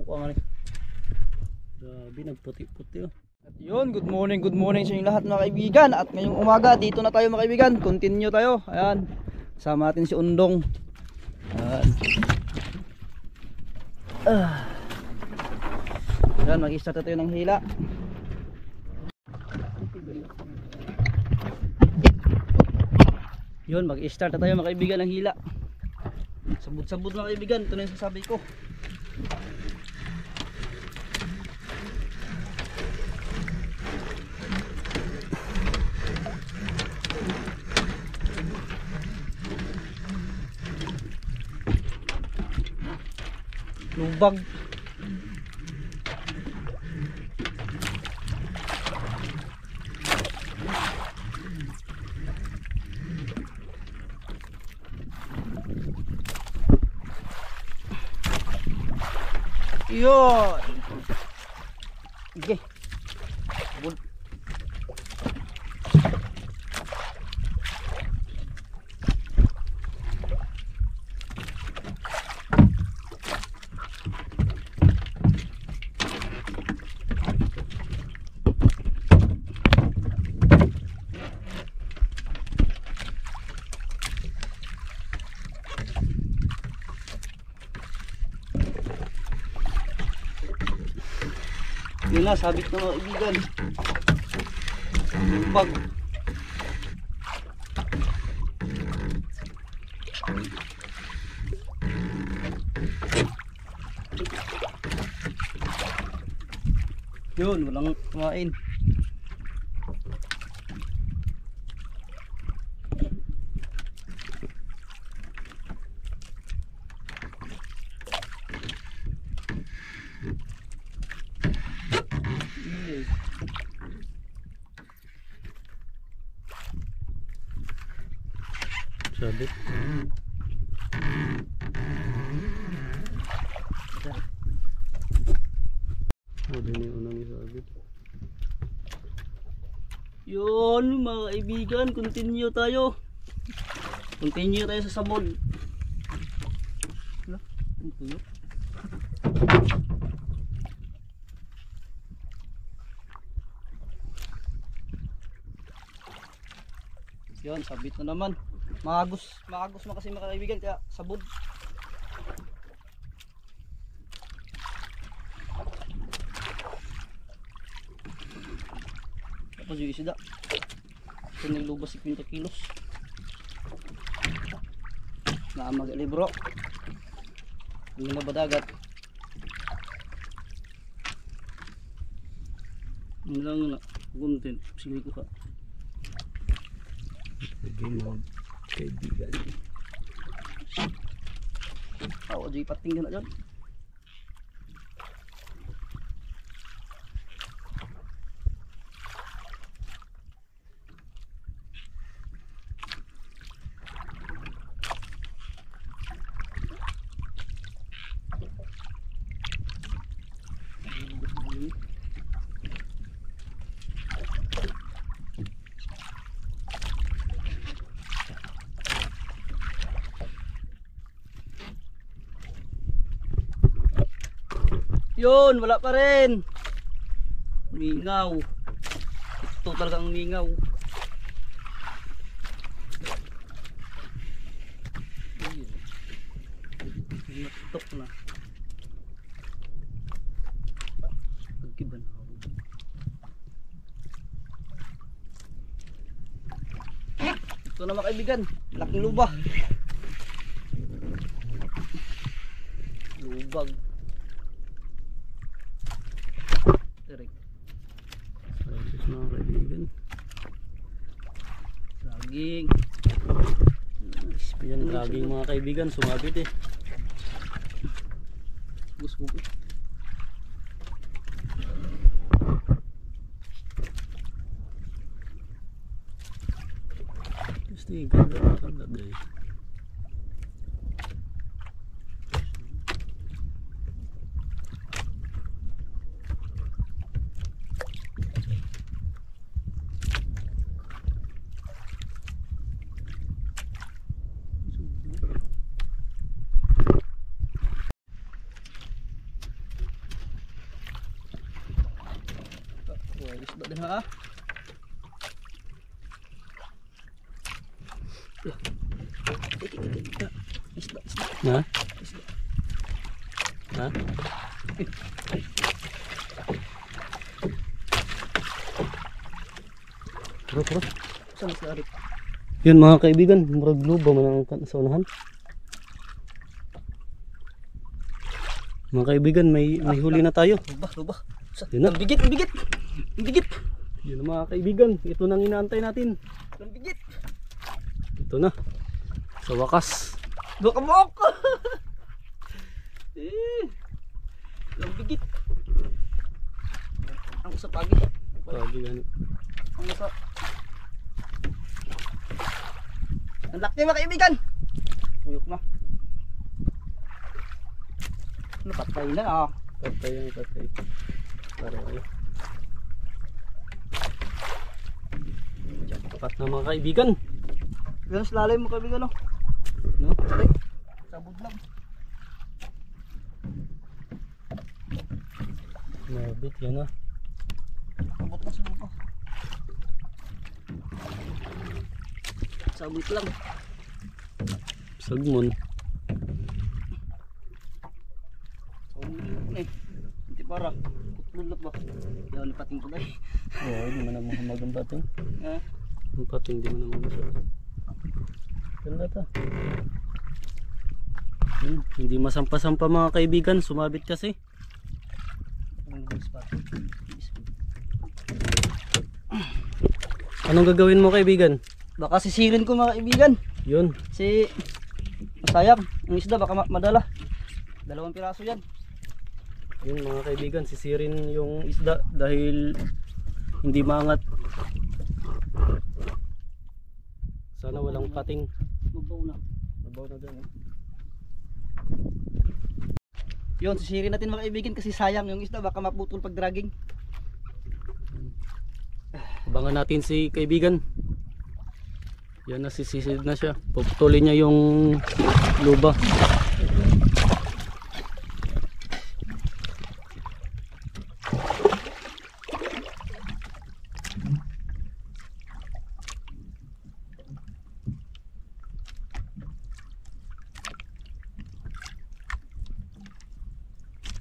buang ni. Grabe nagputi-puti oh. At yun, good morning sa inyo lahat mga kaibigan. At ngayong umaga dito na tayo mga kaibigan. Continue tayo. Ayan. Kasama natin si Undong. Ayan. Ayan, mag-start tayo ng hila. Yun, mag-start tayo mga kaibigan ng hila. Sabud-sabud mga kaibigan. Ito na yung sasabi ko. Lubag. Yun. Okay. Good. Yun na, sabit na mga kaibigan. Lubag. Yun, walang kumain. Sabit. Yun mga kaibigan, continue tayo. Continue tayo sa sabon. Yun, sabit na naman. Maagos na kasi mga kaibigan, kaya sabod. Tapos yung isda ito nilubas 50 kilos na mag-libro. Hindi na badagat. Hindi lang na content. Sige ko ka mga kaibigan. Oo, di pating na dyan. Yun, wala pa rin. Mingaw. Ito talagang mingaw. Natok na. Pagkiban ako. Ito na mga kaibigan. Laking lubag. Lubag. Mga kaibigan, laging yan, laging mga kaibigan sumabit eh. Bus-bus pasti ganda deh. Ha? Isda, isda. Ha? Isda. Ha? Pro. Saan mas naarip? Yun mga kaibigan, murag luba man ang sa unahan. Mga kaibigan, may huli na tayo. Luba. Yun na. Ang bigit, ang bigit. Ang bigit. Yun na mga kaibigan, ito nang inaantay natin. Ang bigit. Ito na. Sa wakas. Bukamok. Ang bigit. Ang usa pagi. Pagi yan. Ang usa. Ang laki mga kaibigan. Uyok na. Napatay na ah. Patay. Parang jackpot na mga kaibigan. Ganun slalay mo kaibigan no? No? Ay, sabog lang. Nabit yan na. Sabot na sa lupa. Sabot lang. Sagmon. Hindi para. Kutlulok ba? Yaw lipating ko guys. Oo, di man naman hamagang pating. Ha? Ang pating di man naman masyado. Ganda ta. Hindi masampa-sampa mga kaibigan, sumabit kasi. Ang good spot. Anong gagawin mo kaibigan? Baka sisirin ko mga kaibigan. Yun. Si masayang. Ang isda baka madala. 2 piraso yan. Yun mga kaibigan, sisirin yung isda dahil hindi maangat. Sana walang pating. Mabaw na. Mabaw na doon. Yun, sisirin natin mga kaibigan kasi sayang yung isda baka maputol pag dragging. Abangan natin si kaibigan. Yan na, sisisid na siya. Puputulin niya yung luba.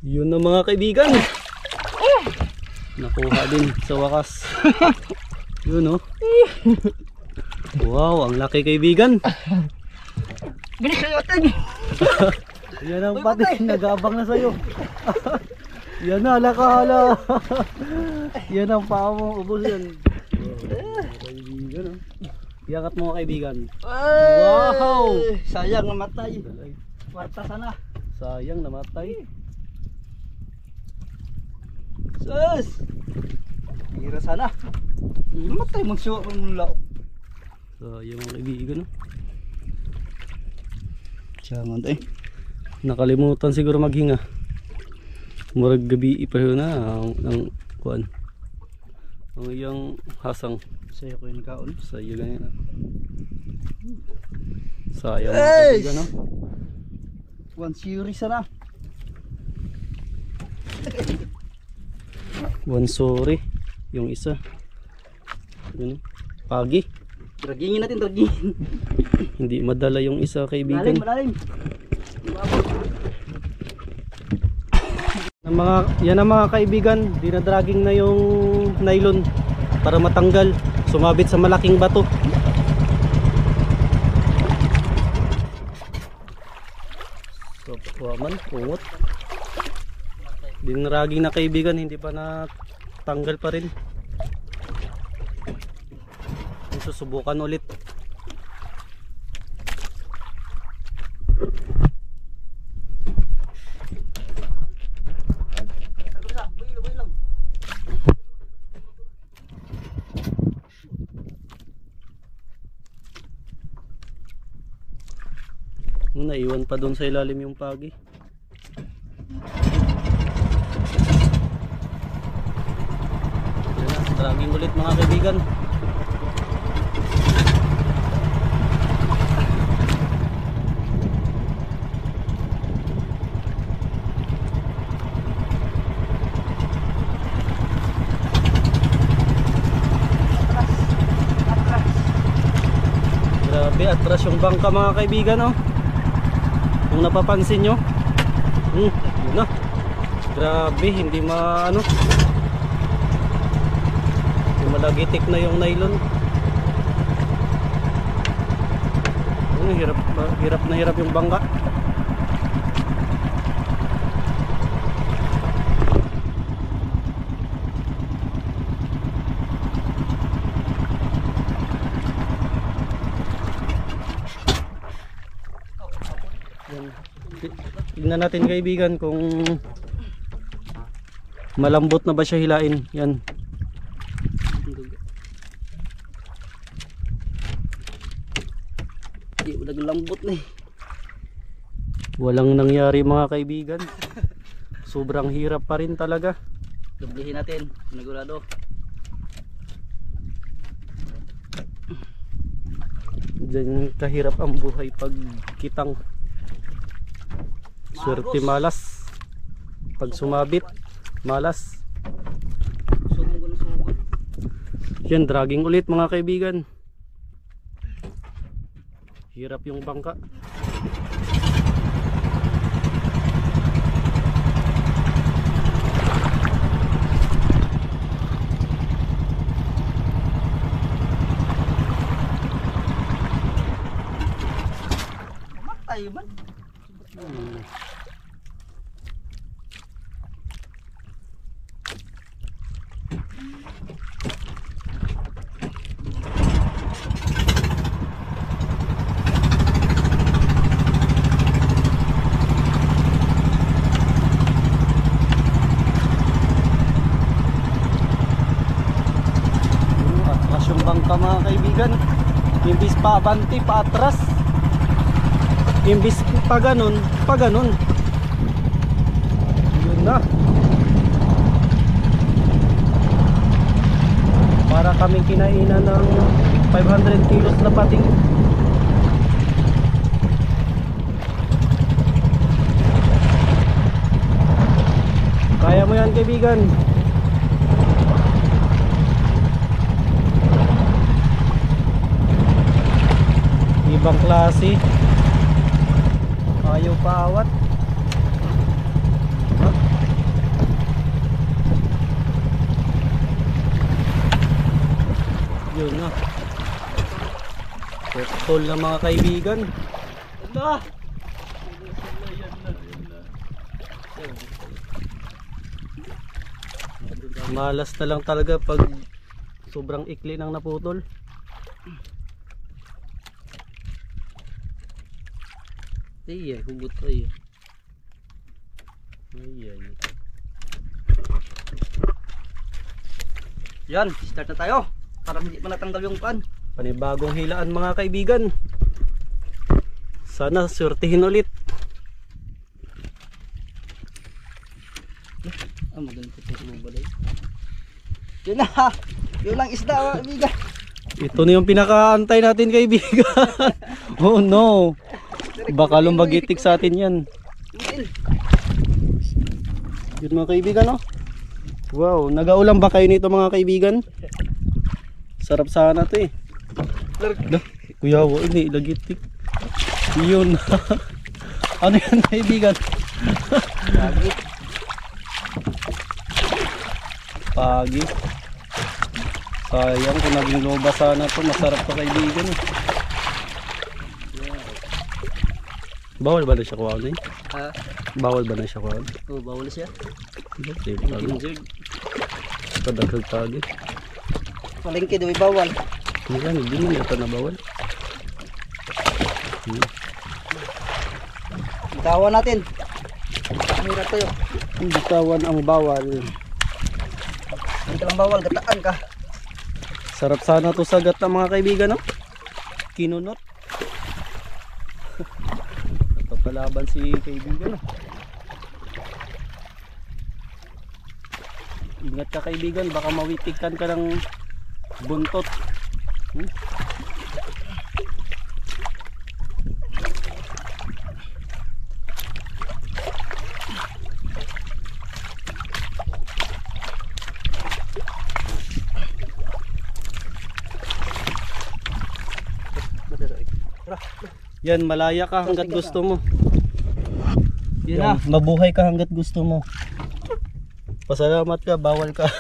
Yun na mga kaibigan. Nakuha din sa wakas. Yun oh. Wow, ang laki kaibigan. Binikayotin! Yan ang pati, nagabang na sa'yo. Yan na, hala. Yan ang paa mo, ubos yan. Kaibigan oh. Iangat mo kaibigan. Wow! Sayang namatay. Kwarta sana. Sayang namatay. Sus! Hira sana. Namatay magsuwa ng lao. Sayang mga kaibigan oh. Siyangan tayo. Nakalimutan siguro maghinga. Murag gabi pa yun na ang kuan. Ang iyang hasang. Saya ko yung kaon. Sayo ganyan. Sayang mga kaibigan no. One series sana. One sorry. Yung isa. Yun. Pagi. Dragingin natin, dragingin. Hindi madala yung isa kaibigan. Malalim. Yan ang mga kaibigan, dinadragging na yung nylon para matanggal, sumabit sa malaking bato. So, waman, ungot. Dinadragging na kaibigan, hindi pa natanggal pa rin. Susubukan ulit. Naiwan pa doon sa ilalim yung pagi. Yan na, dragging ulit mga kaibigan. Grabe, atras yung bangka mga kaibigan, oh. Kung napapansin nyo. Yun na. Grabe, hindi malagitik na yung nylon. Hirap na hirap yung bangka. Tignan natin kaibigan kung malambot na ba siya hilain. Yan. Di mo naglambot na eh. Walang nangyari mga kaibigan. Sobrang hirap pa rin talaga. Dublihin natin, nagurado. Diyan kahirap ang buhay pag kitang. Swerte malas. Pag sumabit, malas. Sugod ko ng sugod. Yan, dragging ulit mga kaibigan. Hirap yung bangka. Matay man. Atras yung bangka mga kaibigan. Imbis pa abante, pa atras. Imbis pa ganun, pa ganun. Yun na. Para kaming kinainan ng 500 kilos na pating. Kaya mo yan kaibigan. Ibang klase. Ayaw paawat. Yun na. Putol na mga kaibigan. Ala! Malas na lang talaga pag sobrang ikli ng naputol. Iya, hugot ay. Ay. Yan, start na tayo. Para hindi pa natanggal yung pan. Panibagong hilaan mga kaibigan. Sana surtihin ulit. Maganda ito sa balay. Yun na. Yun lang isda mga kaibigan. Ito na yung pinakaantay natin kaibigan. Oh no. Baka lumbagitik sa atin yan. Yun mga kaibigan, oh. Wow, nagaulam ba kayo nito mga kaibigan? Sarap sana to eh. Kuya, hindi lagitik. Yun. Ano yan kaibigan? Pagi. Sayang kung naging loba sana to. Masarap to kaibigan eh. Bawal ba na siya kuha eh? Ha? Bawal ba na siya kuha? Oh, bawal siya. Hindi padaghag pagi. Palengke daw bawal. Hindi man ito na bawal. Bitawan natin. Hirap tayo. Bitawan ang bawal. Ito lang bawal, gataan ka. Sarap sana to sa gata mga kaibigan, no? Kinunot. Napapalaban si kaibigan, no? Ingat ka kaibigan, baka mawitikan ka ng buntot. Yan, malaya ka hanggat gusto mo. Yun na. Mabuhay ka hanggat gusto mo. Pasalamat ka, bawal ka.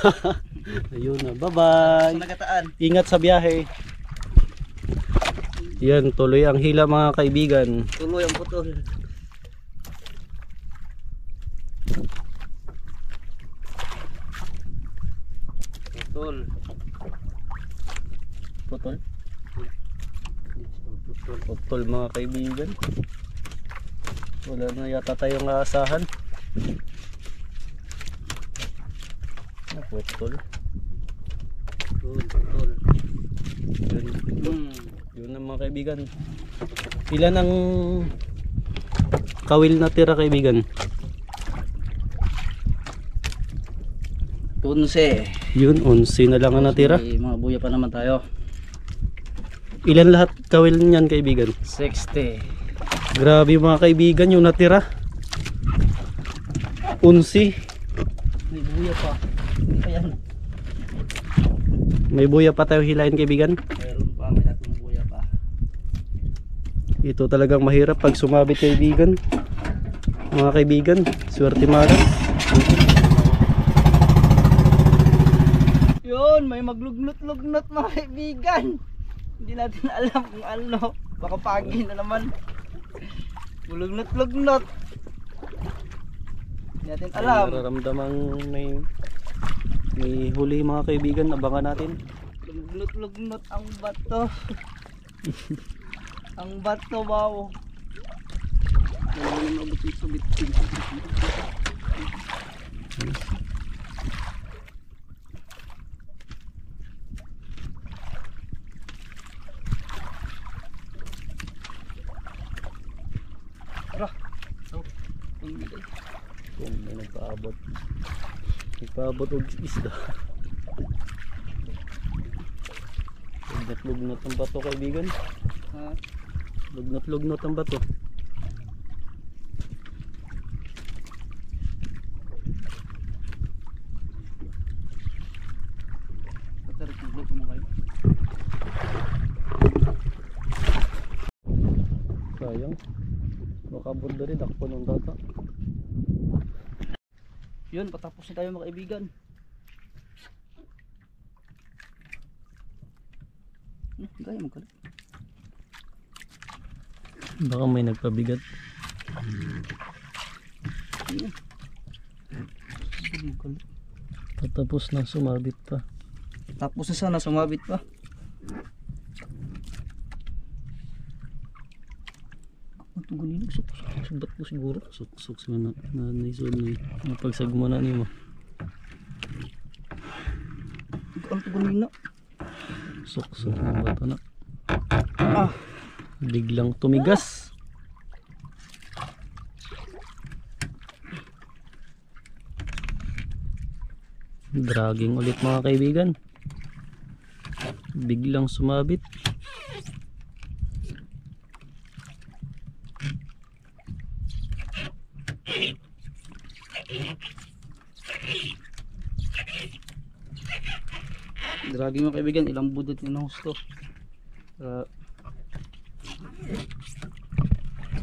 Ayun na, bye-bye. Sa nagataan. Ingat sa biyahe. Yan, tuloy ang hila mga kaibigan. Tuloy ang putol. Putol. Putol. Putol mga kaibigan. Wala na yata tayong aasahan. Putol. Putol. Yun. Yun na mga kaibigan. Ilan ang kawil na tira kaibigan? 11. Yun, 11 na lang ang natira. May mga buya pa naman tayo. Ilan lahat kawil niyan kaibigan? 60. Grabe mga kaibigan yung natira. 11. May buya pa. Ayan. May buya pa tayo hilahin kaibigan. Mayroon pa. May datong buya pa. Ito talagang mahirap pag sumabit kaibigan. Mga kaibigan, swerte maras. Yun, may maglugnot-lugnot mga kaibigan. Hindi natin alam kung ano. Baka pagi na naman. Lugnot-lugnot. Hindi natin alam. Nararamdamang may huli mga kaibigan, abangan natin. Lugnot-lugnot ang bato. Ang bato, wow. Naman mabit-subit. Kung may nagpaabot og isda. Lugnot-lugnot ang bato kaibigan. Ha? Lugnot-lugnot ang bato. Patarik ng vlog mo kayo. Sayang. Makabunda rin ako ng data. Yun, patapos na tayo mga kaibigan. Gaya mo kalit. Baka may nagpabigat. Patapos na sumabit pa. Tapos na sana, sumabit pa. Ang tugunin, subat po siguro. Suksok sa na naisod na napagsagmo na nimo. Ang tugunin na. Suksok na bato na. Ah, Biglang tumigas. Dragging ulit mga kaibigan. Biglang sumabit. draging mga kaibigan, ilang budot na husto.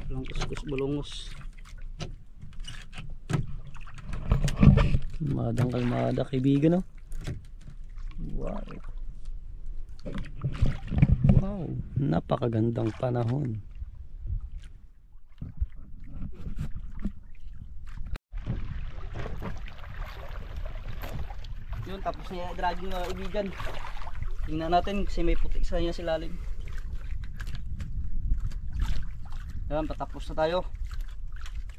Ilang kuskus balongos. Kalmadang kalmada kaibigan, no? Wow. Wow, napakagandang panahon. Yun, tapos niya dragging mga kaibigan. Tingnan natin kasi may putik sa niya silalim. Yan, patapos na tayo.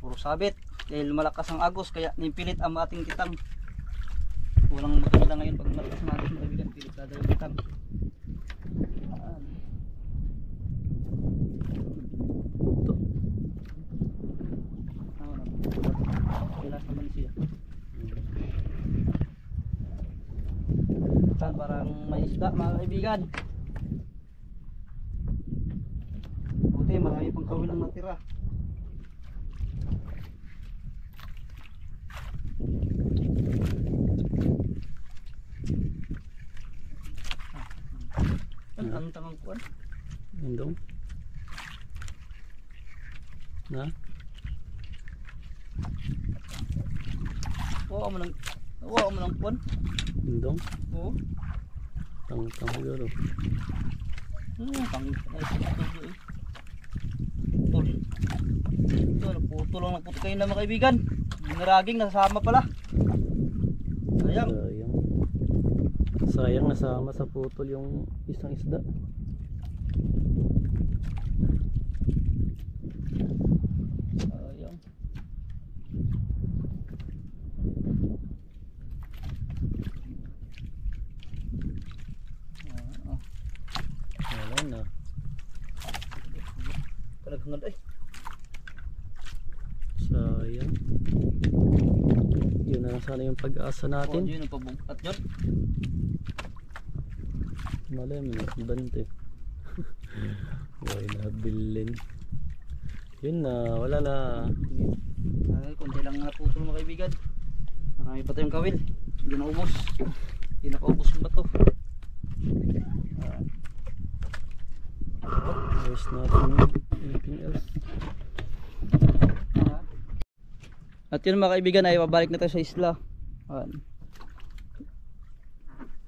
Puro sabit. Dahil malakas ang agos kaya nipilit ang ating kitang. Walang maganda ngayon pag malakas ang agos mga kaibigan. Pilit na daw yung kitang. Yan. Ito. Pilas naman siya. Parang may isda mga kaibigan. Buti marami pang kawil ang natira. Ang tangang kuwan. Yan daw. Na? Nakuha mo ng pon. Indong? Oo. Tang siguro. Putol. Ito, naputol lang naputo kayo na mga kaibigan. Ginaraging nasama pala. Sayang. Sayang nasama sa putol yung isang isda. Sayang. Wala na. Talagang ay. Sayang. Yun na lang sana yung pag-asa natin. Yun ang pabungkat yun. Malay mo na, bante. Huwag nabilin. Yun na, wala na. Ay, konti lang naputol mga kaibigan. Marami pa tayong kawil. Hindi na ubos. Hindi nakaubos yung bato. There's nothing, anything else. At yun mga kaibigan ay pabalik na tayo sa isla.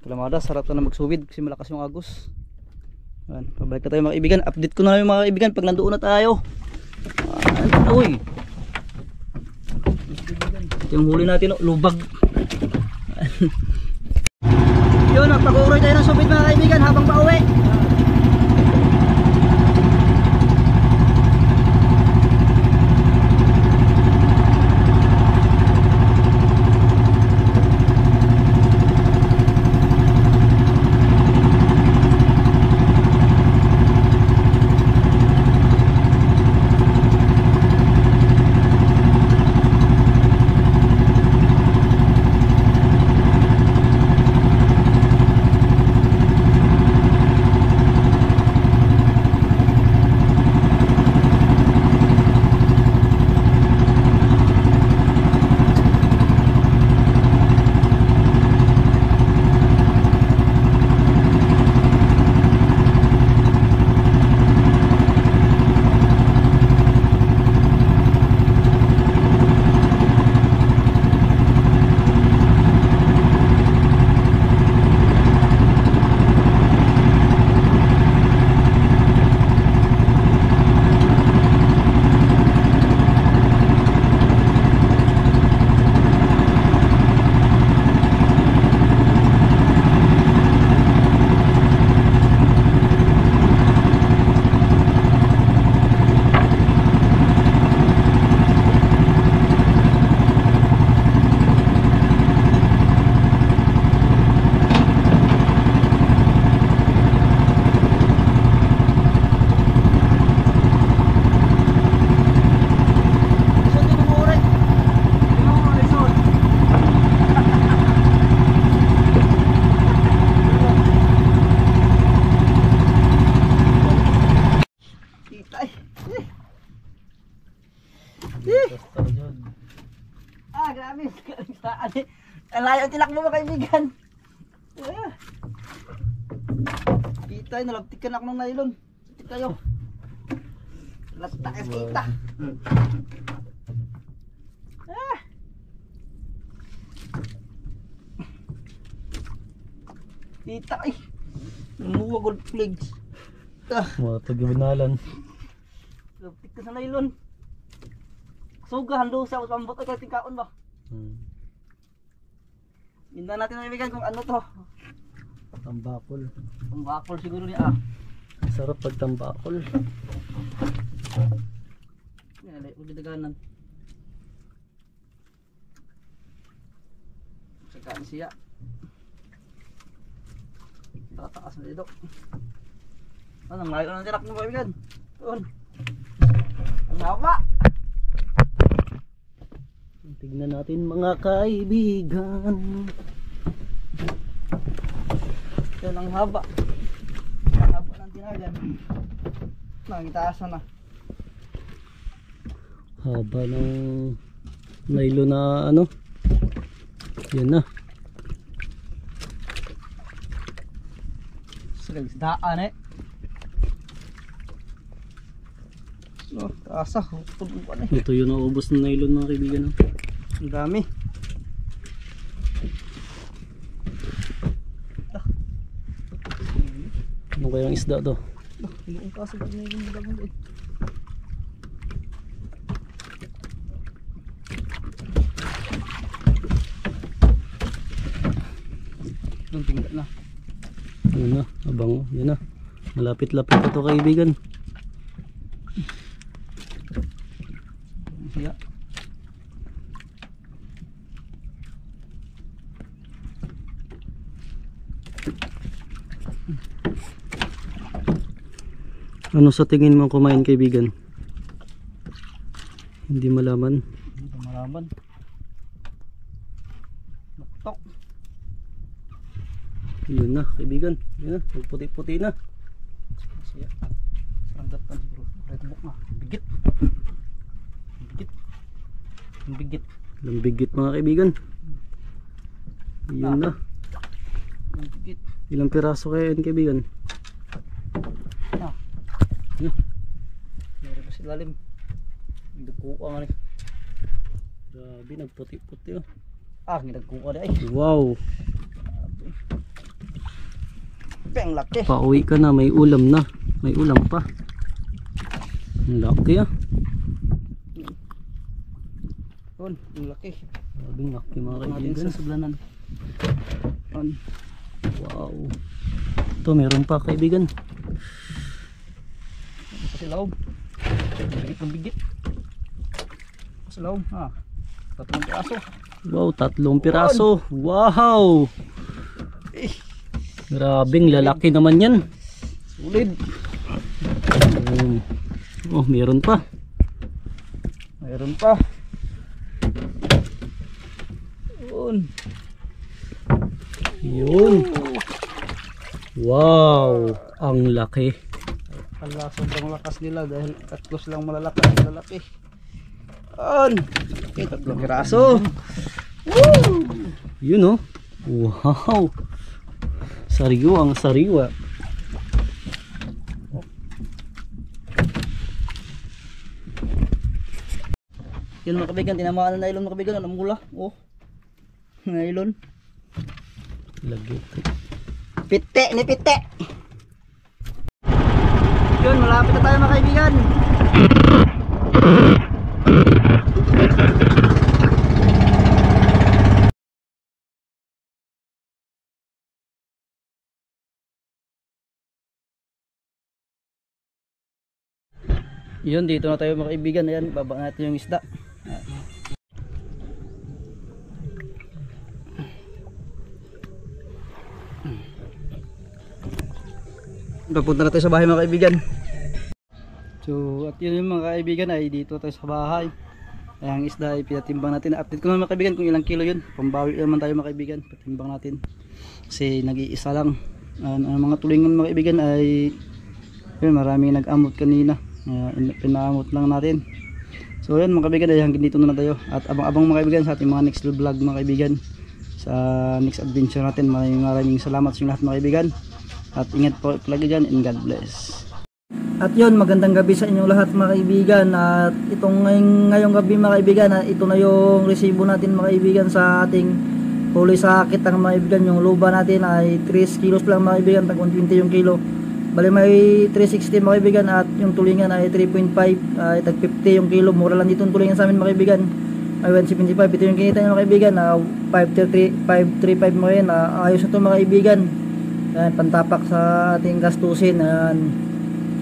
Kalamada, sarap na magsuwid kasi malakas yung agos. Pabalik na tayo mga kaibigan. Update ko na lang yung mga kaibigan pag nandoon na tayo. Uy, ito yung huli natin, lubag. Yun, nagpag-uroy tayo ng subid mga kaibigan habang pauwi. Grabe. Ang layo tinakbo mo kaibigan. Kita ay nalagtikan ako ng nylon. Tik kayo. Lastak es kita. Kita ay. Muwa gold flags. Mga tagibinalan. Lagtik ka sa nylon. Sugahan doon sa pambot ay katingkaon ba? Hinda natin na kaibigan kung ano to. Tambakol. Tambakol siguro niya Sarap pag tambakol. Yan, layo ko didaganan. Sakaan siya. Tataas na dito. Ang layo ng tirak mo kaibigan. Doon. Ang haba. Tignan natin mga kaibigan. Yan ang haba. Ang haba ng tinagan. Nakitaasan na. Haba ng nylon na ano. Yan na. Daan Oh, asa. Ito yung naubos na nylon mga kaibigan. Oh. Ang dami. Ano kayang isda to? Hindi ang kaso ba na yung dagang doon. Ang tingga na. Yun na, abango. Yan na. Malapit-lapit ito kaibigan. Siya. Ano sa tingin mo kumain kaibigan? Hindi malaman. Hindi ko malaman. Naktok. Yun na kaibigan. Yan na, puti-puti na. Siya. Saranggat pa bro. Red book na. Bigit. Bigit. Bigit. Lambigit mga kaibigan. Yun na. Bigit. Ilang piraso kaya yan kaibigan? Meron pa si lalim. Nagkuha nga ni. Grabe, nagputi-puti oh. Nagkuha na ay. Wow. Ang laki. Pauwi ka na, may ulam na. May ulam pa. Ang laki ah. Yun, ang laki. Grabe, ang laki mga Natin kaibigan. sa sublanan. Yun. Wow. Ito, meron pa kaibigan. Sa loob. Bigit ng bigit. Sa loob ha. Tatlong piraso. Wow, 3 piraso. Wow. Grabing lalaki naman yan. Sulit. Oh, meron pa. Mayroon pa. Yun. Yun. Wow, ang laki. Hala, sobrang lakas nila dahil tatlo silang malalakas. Lalaki. Yun. Okay, tatlong piraso. Woo! Yun oh. Wow. Sariwa ang sariwa. Yun mga kabigan, tinamaan na nylon mga kabigan. Ang mula. Oh. Nylon. Lagi. Pite ni pite. Yun, malapit na tayo mga kaibigan. Yun, dito na tayo mga kaibigan. Ayan, baba natin yung isda. Papunta na tayo sa bahay mga kaibigan. So at yun yung mga kaibigan ay dito tayo sa bahay. Ay ang isda ay pinatimbang natin. Update ko naman mga kaibigan kung ilang kilo yun. Pambawi naman tayo mga kaibigan. Patimbang natin. Kasi nag-iisa lang. Ang mga tulingan mga kaibigan ay yun, maraming nag-amot kanina. Pinaamot lang natin. So yun mga kaibigan ay hanggang dito na tayo. At abang-abang mga kaibigan sa ating mga next vlog mga kaibigan. Sa next adventure natin. Maraming salamat sa inyo lahat mga kaibigan. At ingat po lagi dyan and God bless. At yun, magandang gabi sa inyong lahat mga kaibigan. At itong ngayong gabi mga kaibigan, ito na yung resibo natin mga kaibigan sa ating huli sa akit ang mga kaibigan. Yung luba natin ay 3 kilos lang mga kaibigan, tag 120 yung kilo. Bali may 360 mga kaibigan at yung tulingan ay 3.5, ay tag 50 yung kilo. Mura lang dito yung tulingan sa amin mga kaibigan. Ay 175, ito yung kinita nyo mga kaibigan. 535 mga yan, ayos na ito mga kaibigan. Ayan, pantapak sa ating gastusin. Ayan.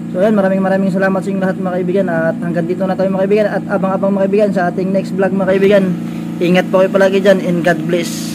So ayan, maraming salamat sa inyong lahat mga kaibigan. At hanggang dito na tayo mga kaibigan. At abang-abang mga kaibigan sa ating next vlog mga kaibigan. Ingat po kayo palagi dyan and God bless.